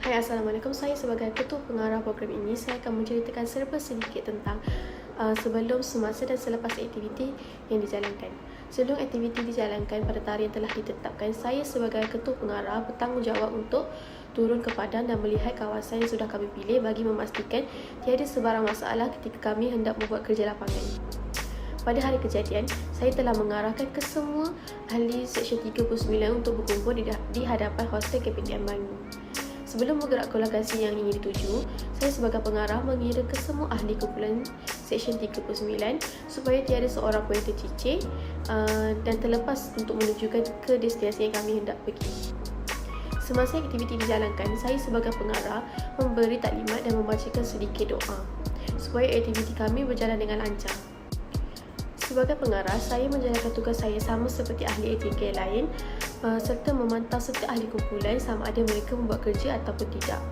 Hai, Assalamualaikum. Saya sebagai ketua pengarah program ini, saya akan menceritakan serba sedikit tentang sebelum, semasa dan selepas aktiviti yang dijalankan. Sebelum aktiviti dijalankan pada tarikh yang telah ditetapkan, saya sebagai ketua pengarah bertanggungjawab untuk turun ke padang dan melihat kawasan yang sudah kami pilih bagi memastikan tiada sebarang masalah ketika kami hendak membuat kerja lapangan. Pada hari kejadian, saya telah mengarahkan ke semua ahli Seksyen 39 untuk berkumpul di hadapan hostel KPTM Bangu. Sebelum bergerak ke lokasi yang ingin dituju, saya sebagai pengarah mengira ke semua ahli kumpulan Seksyen 39 supaya tiada seorang pun yang tercicir dan terlepas untuk menunjukkan ke destinasi yang kami hendak pergi. Semasa aktiviti dijalankan, saya sebagai pengarah memberi taklimat dan membacakan sedikit doa supaya aktiviti kami berjalan dengan lancar. Sebagai pengarah, saya menjalankan tugas saya sama seperti ahli ATK lain serta memantau setiap ahli kumpulan sama ada mereka membuat kerja ataupun tidak.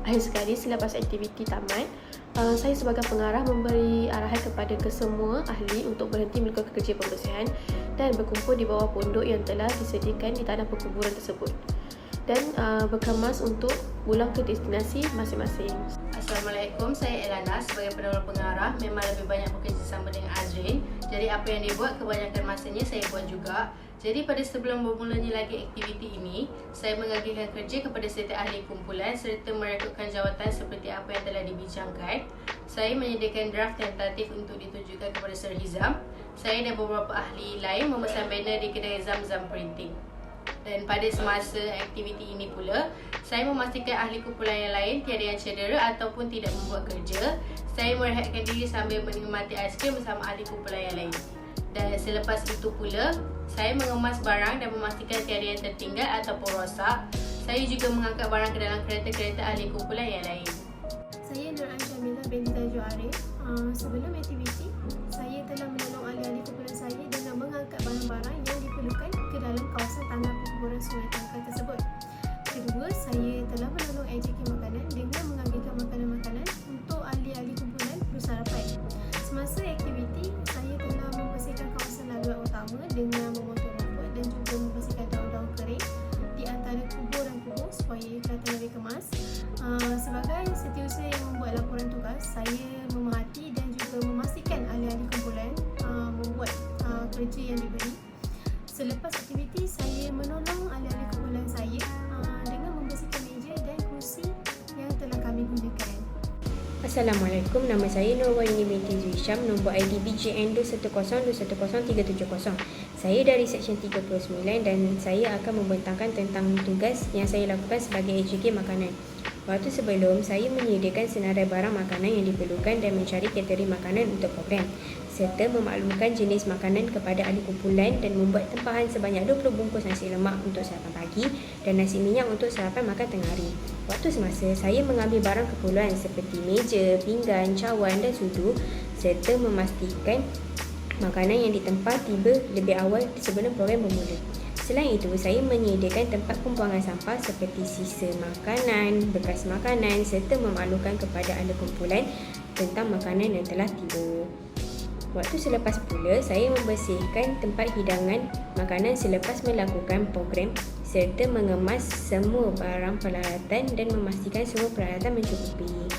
Akhir sekali, selepas aktiviti tamat, saya sebagai pengarah memberi arahan kepada kesemua ahli untuk berhenti melakukan kerja pembersihan dan berkumpul di bawah pondok yang telah disediakan di tanah perkuburan tersebut dan berkemas untuk pulang ke destinasi masing-masing. Assalamualaikum, saya Elana sebagai pendahulu pengarah. Memang lebih banyak bekerjasama dengan Azrin. Jadi apa yang dia buat kebanyakan masanya saya buat juga. Jadi pada sebelum bermulanya lagi aktiviti ini, saya mengagikan kerja kepada setiap ahli kumpulan serta merekodkan jawatan seperti apa yang telah dibincangkan. Saya menyediakan draft tentatif untuk ditujukan kepada Sir Hizam. Saya dan beberapa ahli lain memesan banner di kedai Zam-Zam Printing. Dan pada semasa aktiviti ini pula, saya memastikan ahli kumpulan yang lain tiada yang cedera ataupun tidak membuat kerja. Saya merehatkan diri sambil menikmati aiskrim bersama ahli kumpulan yang lain. Dan selepas itu pula, saya mengemas barang dan memastikan tiada yang tertinggal ataupun rosak. Saya juga mengangkat barang ke dalam kereta-kereta ahli kumpulan yang lain. Saya Nur Aisyamila binti Tajuh Arif. Sebelum aktiviti, saya telah menolong ahli-ahli kumpulan saya dengan mengangkat barang-barang yang diperlukan ke dalam kawasan tanah perkuburan Sungai Tangkal tersebut. Kedua, saya telah menolong AJK makanan dengan mengambilkan makanan-makanan untuk ahli-ahli kumpulan bersarapan. Semasa aktiviti, saya telah membersihkan kawasan laluan utama dengan memotong rumput dan juga membersihkan daun-daun kering di antara kubur dan kubur supaya kelihatan lebih kemas. Sebagai setiausaha yang membuat laporan tugas, saya memerhati dan juga memastikan ahli-ahli kumpulan membuat kerja yang diberi. Selepas aktiviti, saya menolong ahli-ahli kumpulan saya dengan membersihkan meja dan kerusi yang telah kami gunakan. Assalamualaikum, nama saya Nurwani binti Zuisham, nombor ID BJN 210210370. Saya dari Seksyen 39 dan saya akan membentangkan tentang tugas yang saya lakukan sebagai AJK makanan. Waktu sebelum, saya menyediakan senarai barang makanan yang diperlukan dan mencari katering makanan untuk program serta memaklumkan jenis makanan kepada ahli kumpulan dan membuat tempahan sebanyak 20 bungkus nasi lemak untuk sarapan pagi dan nasi minyak untuk sarapan makan tengah hari. Waktu semasa, saya mengambil barang keperluan seperti meja, pinggan, cawan dan sudu serta memastikan makanan yang ditempah tiba lebih awal sebelum program bermula. Selain itu, saya menyediakan tempat pembuangan sampah seperti sisa makanan, bekas makanan serta memaklumkan kepada ahli kumpulan tentang makanan yang telah tiba. Waktu selepas pula, saya membersihkan tempat hidangan makanan selepas melakukan program serta mengemas semua barang peralatan dan memastikan semua peralatan mencukupi.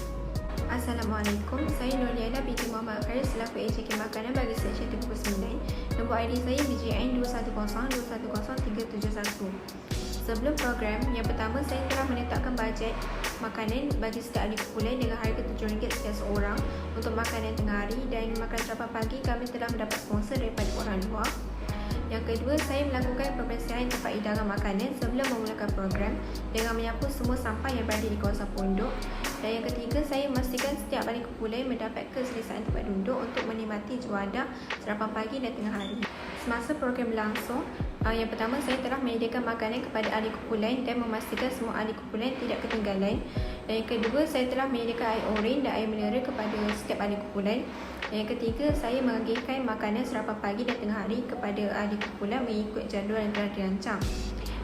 Assalamualaikum, saya Nurliana binti Muhammad Farid selaku AJK makanan bagi Seksyen 39. Nombor ID saya BJN 210210371. Sebelum program, yang pertama saya telah menetapkan bajet makanan bagi setiap ahli kumpulan dengan harga RM7 setiap seorang untuk makanan tengah hari, dan makan sarapan pagi kami telah mendapat sponsor daripada orang luar. Yang kedua, saya melakukan pembersihan tempat hidangan makanan sebelum memulakan program dengan menyapu semua sampah yang berada di kawasan pondok. Dan yang ketiga, saya memastikan setiap ahli kumpulan mendapat keselesaan tempat duduk untuk menikmati juadah sarapan pagi dan tengah hari. Semasa program berlangsung, yang pertama saya telah menyediakan makanan kepada ahli kumpulan dan memastikan semua ahli kumpulan tidak ketinggalan. Dan yang kedua, saya telah menyediakan air oren dan air mineral kepada setiap ahli kumpulan. Dan yang ketiga, saya mengagikan makanan sarapan pagi dan tengah hari kepada ahli kumpulan mengikut jadual yang telah dirancang.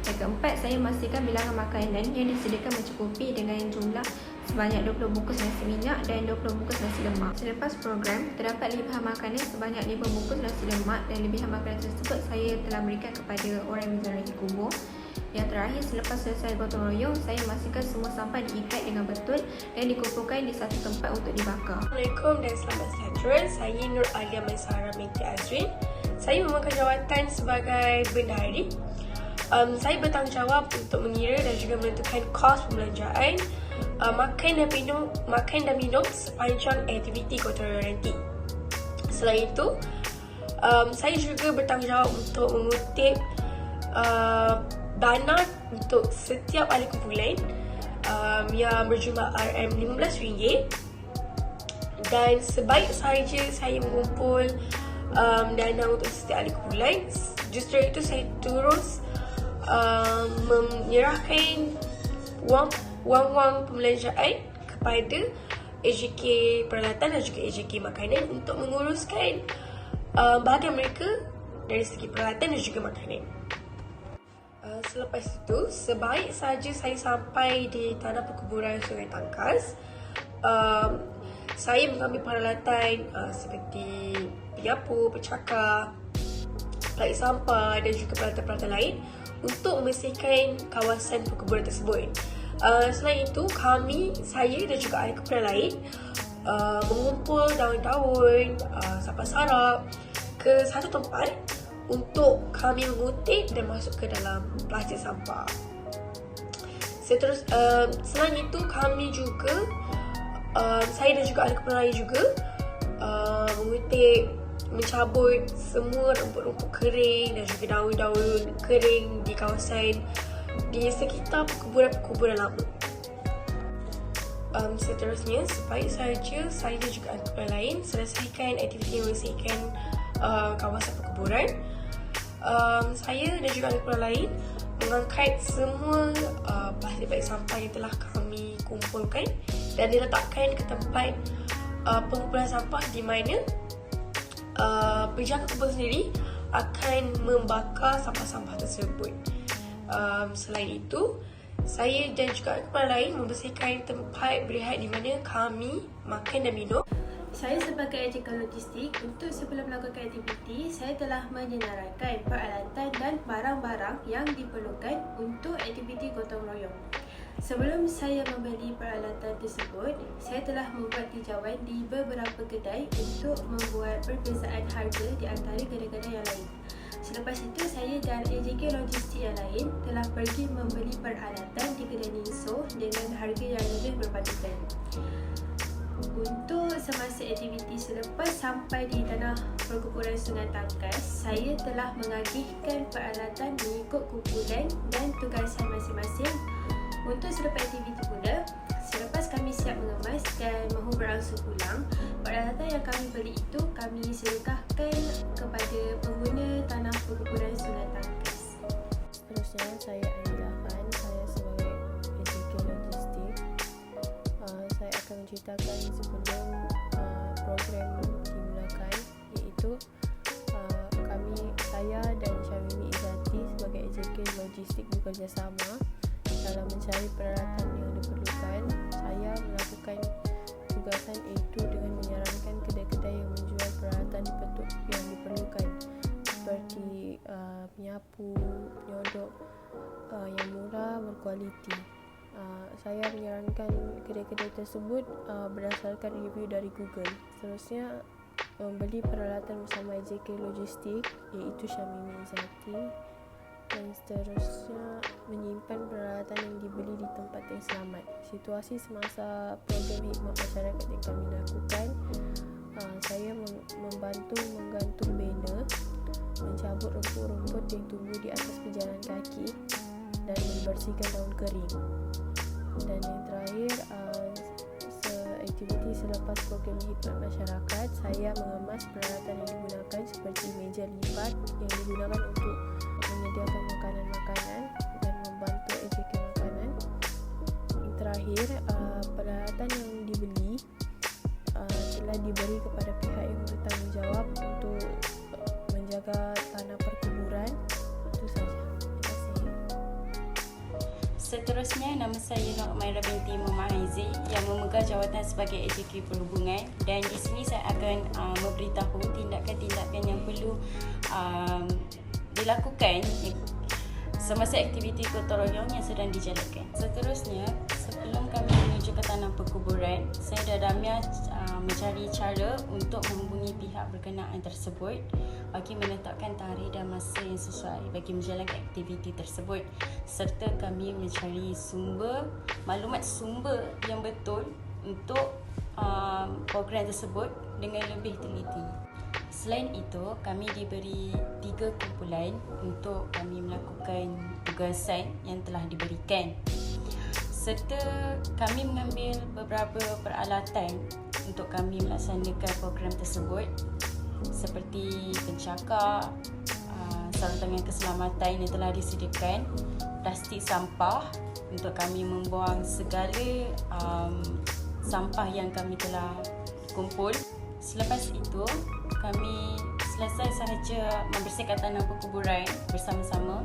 Yang keempat, saya memastikan bilangan makanan yang disediakan mencukupi dengan jumlah sebanyak 20 bungkus nasi minyak dan 20 bungkus nasi lemak. Selepas program, terdapat lebihan makanan sebanyak 5 bungkus nasi lemak dan lebihan makanan tersebut saya telah berikan kepada orang yang menziarahi kubur. Yang terakhir, selepas selesai gotong royong, saya memastikan semua sampah diikat dengan betul dan dikumpulkan di satu tempat untuk dibakar. Assalamualaikum dan selamat sejahtera. Saya Nur Alia Maisara binti Azrin. Saya memegang jawatan sebagai bendahari. Saya bertanggungjawab untuk mengira dan juga menentukan kos pembelanjaan makan dan minum sepanjang aktiviti gotong royong nanti. Selain itu, saya juga bertanggungjawab untuk mengutip dana untuk setiap ahli kumpulan yang berjumlah RM15 dan sebaik sahaja saya mengumpul dana untuk setiap ahli kumpulan, justru itu saya terus menyerahkan wang pembelanjaan kepada AJK peralatan dan juga AJK makanan untuk menguruskan bahagian mereka dari segi peralatan dan juga makanan. Selepas itu, sebaik saja saya sampai di tanah perkuburan Sungai Tangkas, saya mengambil peralatan seperti penyapu, pecakar, pelait sampah dan juga peralatan-peralatan lain untuk membersihkan kawasan perkuburan tersebut. Selain itu, saya dan juga ahli kumpulan lain mengumpul daun-daun, sampah sarap ke satu tempat untuk kami mengutip dan masuk ke dalam plastik sampah. Selain itu, kami juga saya dan juga ahli kumpulan lain juga mengutip, mencabut semua rumput-rumput kering dan juga daun-daun kering di kawasan di sekitar perkuburan lama. Seterusnya, sebaik saja saya dan juga ahli kumpulan lain selesaikan aktiviti membersihkan kawasan perkuburan, saya dan juga ahli kumpulan lain mengangkat semua plastik-plastik sampah yang telah kami kumpulkan dan diletakkan ke tempat pengumpulan sampah di mana penjaga kumpulan sendiri akan membakar sampah-sampah tersebut. Selain itu, saya dan juga kumpulan lain membersihkan tempat berehat di mana kami makan dan minum. Saya sebagai AJK logistik, untuk sebelum melakukan aktiviti, saya telah menyenaraikan peralatan dan barang-barang yang diperlukan untuk aktiviti gotong royong. Sebelum saya membeli peralatan tersebut, saya telah membuat tinjauan di beberapa kedai untuk membuat perbezaan harga di antara kedai-kedai yang lain. Selepas itu, saya dan AJK logistik yang lain telah pergi membeli peralatan di kedai Ninso dengan harga yang lebih berpatutan. Untuk semasa aktiviti selepas sampai di tanah perkumpulan Sungai Tangkas, saya telah mengagihkan peralatan mengikut kumpulan dan tugasan masing-masing. Untuk selepas aktiviti pula, selepas kami siap mengemas dan mahu berangsur pulang, peralatan yang kami beli itu kami sedekahkan kepada pengguna tanah perkumpulan Sungai Tangkas. Seterusnya, saya Aida Khan. Saya sebagai AJK logistik. Saya akan menceritakan sebelum program dimulakan, iaitu saya dan Syamimi Izzati sebagai AJK logistik bekerjasama dalam mencari peralatan yang diperlukan. Saya melakukan tugasan itu dengan menyarankan kedai-kedai yang menjual peralatan yang diperlukan seperti penyapu, penyodok yang murah berkualiti. Saya menyarankan kedai-kedai tersebut berdasarkan review dari Google. Seterusnya, membeli peralatan bersama AJK logistik iaitu Syamimi Izzati, dan seterusnya menyimpan peralatan yang dibeli di tempat yang selamat. Situasi semasa program khidmat masyarakat yang kami lakukan, saya membantu menggantung banner, mencabut rumput-rumput yang tumbuh di atas pejalan kaki dan membersihkan daun kering. Dan yang terakhir, aktiviti selepas program khidmat masyarakat, saya mengemas peralatan yang digunakan seperti meja lipat yang digunakan untuk menyediakan makanan-makanan dan membantu AJK makanan. Yang terakhir, peralatan yang dibeli telah diberi kepada pihak yang bertanggungjawab untuk menjaga tanah perkuburan. Itu saja. Terima kasih. Seterusnya, nama saya Nur Maira binti Muhammad Haizi yang memegang jawatan sebagai AJK Perhubungan, dan di sini saya akan memberitahu tindakan-tindakan yang perlu dilakukan semasa aktiviti gotong royong yang sedang dijalankan. Seterusnya, sebelum kami menuju ke tanah perkuburan, saya dan Damia mencari cara untuk menghubungi pihak berkenaan tersebut bagi menetapkan tarikh dan masa yang sesuai bagi menjalankan aktiviti tersebut, serta kami mencari maklumat sumber yang betul untuk program tersebut dengan lebih teliti. Selain itu, kami diberi 3 kumpulan untuk kami melakukan tugasan yang telah diberikan, serta kami mengambil beberapa peralatan untuk kami melaksanakan program tersebut seperti pencakar, sarung tangan keselamatan yang telah disediakan, plastik sampah untuk kami membuang segala sampah yang kami telah kumpul. Selepas itu, kami selesai sahaja membersihkan tanah perkuburan bersama-sama.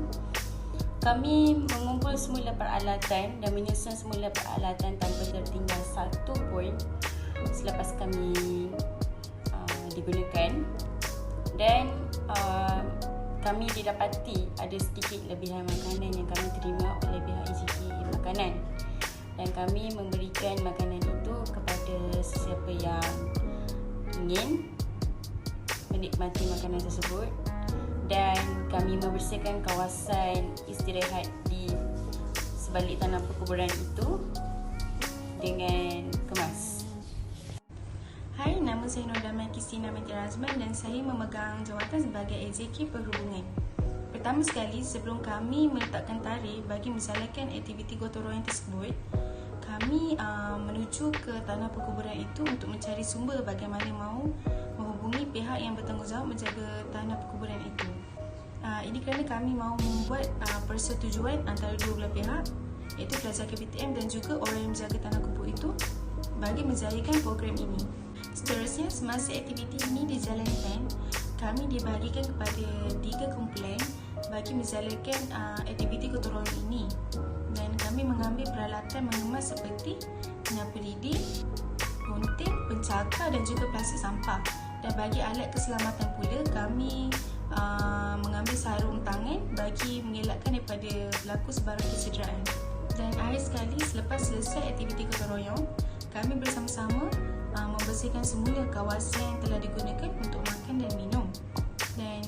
Kami mengumpul semula peralatan dan menyusun semula peralatan tanpa tertinggal satu pun selepas kami digunakan, dan kami didapati ada sedikit lebihan makanan yang kami terima oleh pihak EJK Makanan, dan kami memberikan makanan itu kepada sesiapa yang ingin menikmati makanan tersebut, dan kami membersihkan kawasan istirahat di sebalik tanah perkuburan itu dengan kemas. Hai, nama saya Nur Damai Kristina Mati Razman dan saya memegang jawatan sebagai EJK Perhubungan. Pertama sekali, sebelum kami meletakkan tarikh bagi menjalankan aktiviti gotong royong tersebut, kami menuju ke tanah perkuburan itu untuk mencari sumber bagaimana mahu menghubungi pihak yang bertanggungjawab menjaga tanah perkuburan itu. Ini kerana kami mahu membuat persetujuan antara dua belah pihak, iaitu pelajar KPTM dan juga orang yang menjaga tanah kubur itu, bagi menjayakan program ini. Seterusnya, semasa aktiviti ini dijalankan, kami dibahagikan kepada 3 kumpulan bagi menjalankan aktiviti gotong royong ini, dan kami mengambil peralatan mengemas seperti penyapu lidi, gunting, pencakar dan juga plastik sampah. Dan bagi alat keselamatan pula, kami mengambil sarung tangan bagi mengelakkan daripada berlaku sebarang kecederaan. Dan akhir sekali, selepas selesai aktiviti gotong royong, kami bersama-sama membersihkan semula kawasan yang telah digunakan untuk makan dan minum. Dan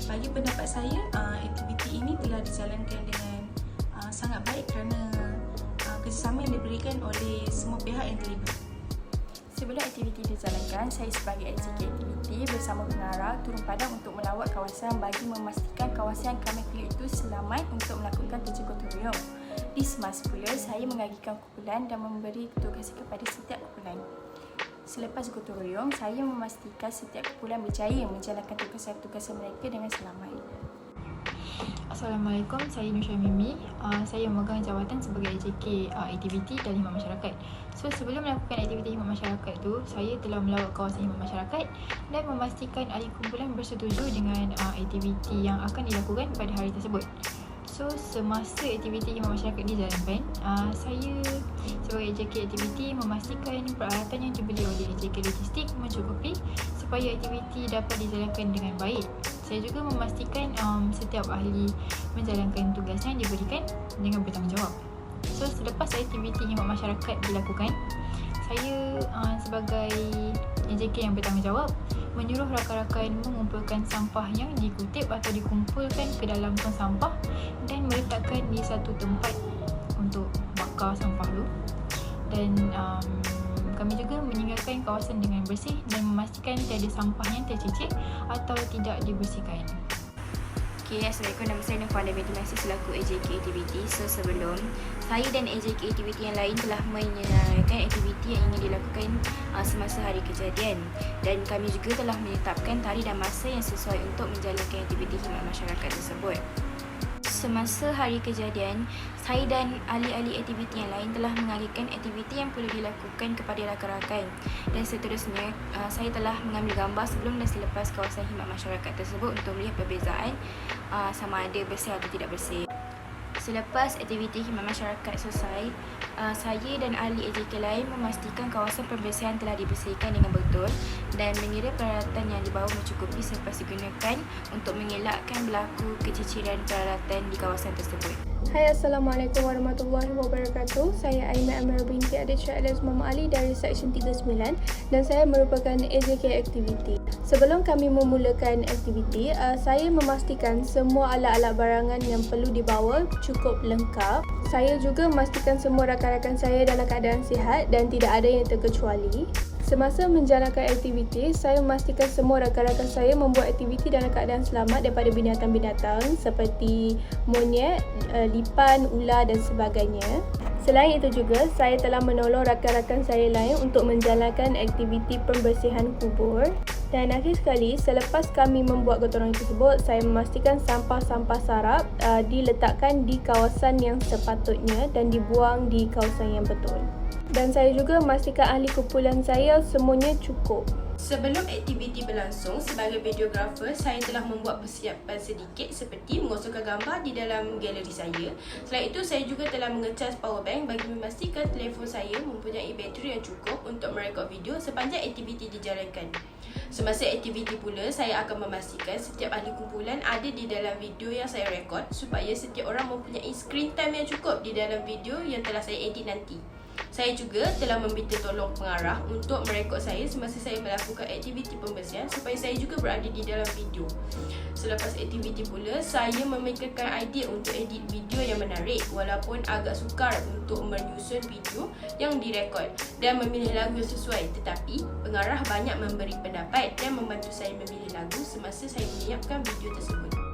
bagi pendapat saya, aktiviti ini telah dijalankan dengan sangat baik kerana kerjasama yang diberikan oleh semua pihak yang terlibat. Sebelum aktiviti dijalankan, saya sebagai EJK aktiviti bersama pengarah turun padang untuk melawat kawasan bagi memastikan kawasan yang kami pilih itu selamat untuk melakukan kerja gotong royong. Di semasa pula, saya mengagikan kumpulan dan memberi tugas kepada setiap kumpulan. Selepas gotong royong, saya memastikan setiap kumpulan berjaya menjalankan tugasan-tugasan mereka dengan selamat. Assalamualaikum, saya Nusha Mimi. Saya memegang jawatan sebagai EJK aktiviti dan khidmat masyarakat. So, sebelum melakukan aktiviti khidmat masyarakat tu, saya telah melawat kawasan khidmat masyarakat dan memastikan ahli kumpulan bersetuju dengan aktiviti yang akan dilakukan pada hari tersebut. So, semasa aktiviti khidmat masyarakat dijalankan, saya sebagai EJK aktiviti memastikan peralatan yang dibeli oleh EJK logistik mencukupi supaya aktiviti dapat dijalankan dengan baik. Saya juga memastikan setiap ahli menjalankan tugasnya yang diberikan dengan bertanggungjawab. So, selepas aktiviti khidmat masyarakat dilakukan, saya sebagai EJK yang bertanggungjawab menyuruh rakan-rakan mengumpulkan sampah yang dikutip atau dikumpulkan ke dalam tong sampah dan meletakkan di satu tempat untuk bakar sampah tu. Dan kami juga meninggalkan kawasan dengan bersih dan memastikan tiada sampah yang tercicir atau tidak dibersihkan. Assalamualaikum, nama saya Nufana binti Masih selaku EJK aktiviti. So, sebelum saya dan EJK aktiviti yang lain telah menyenaraikan aktiviti yang ingin dilakukan semasa hari kejadian, dan kami juga telah menetapkan tarikh dan masa yang sesuai untuk menjalankan aktiviti khidmat masyarakat tersebut. Semasa hari kejadian, saya dan ahli-ahli aktiviti yang lain telah mengagikan aktiviti yang perlu dilakukan kepada rakan-rakan, dan seterusnya saya telah mengambil gambar sebelum dan selepas kawasan khidmat masyarakat tersebut untuk melihat perbezaan sama ada bersih atau tidak bersih. Selepas aktiviti khidmat masyarakat selesai, saya dan ahli EJK lain memastikan kawasan pembersihan telah dibersihkan dengan betul betul dan mengira peralatan yang dibawa mencukupi selepas digunakan untuk mengelakkan berlaku keciciran peralatan di kawasan tersebut. Hai, Assalamualaikum warahmatullahi wabarakatuh. Saya Aiman Amir binti adik Syed Alias Muhammad Ali dari Seksyen 39 dan saya merupakan AJK Activity. Sebelum kami memulakan aktiviti, saya memastikan semua alat-alat barangan yang perlu dibawa cukup lengkap. Saya juga memastikan semua rakan-rakan saya dalam keadaan sihat dan tidak ada yang terkecuali. Semasa menjalankan aktiviti, saya memastikan semua rakan-rakan saya membuat aktiviti dalam keadaan selamat daripada binatang-binatang seperti monyet, lipan, ular dan sebagainya. Selain itu juga, saya telah menolong rakan-rakan saya lain untuk menjalankan aktiviti pembersihan kubur. Dan akhir sekali, selepas kami membuat gotong royong tersebut, saya memastikan sampah-sampah sarap diletakkan di kawasan yang sepatutnya dan dibuang di kawasan yang betul. Dan saya juga memastikan ahli kumpulan saya semuanya cukup. Sebelum aktiviti berlangsung, sebagai videografer, saya telah membuat persiapan sedikit seperti mengosongkan gambar di dalam galeri saya. Selain itu, saya juga telah mengecas powerbank bagi memastikan telefon saya mempunyai bateri yang cukup untuk merekod video sepanjang aktiviti dijalankan. Semasa aktiviti pula, saya akan memastikan setiap ahli kumpulan ada di dalam video yang saya rekod supaya setiap orang mempunyai screen time yang cukup di dalam video yang telah saya edit nanti. Saya juga telah meminta tolong pengarah untuk merekod saya semasa saya melakukan aktiviti pembersihan supaya saya juga berada di dalam video. Selepas aktiviti pula, saya memikirkan idea untuk edit video yang menarik walaupun agak sukar untuk menyusun video yang direkod dan memilih lagu yang sesuai, tetapi pengarah banyak memberi pendapat dan membantu saya memilih lagu semasa saya menyiapkan video tersebut.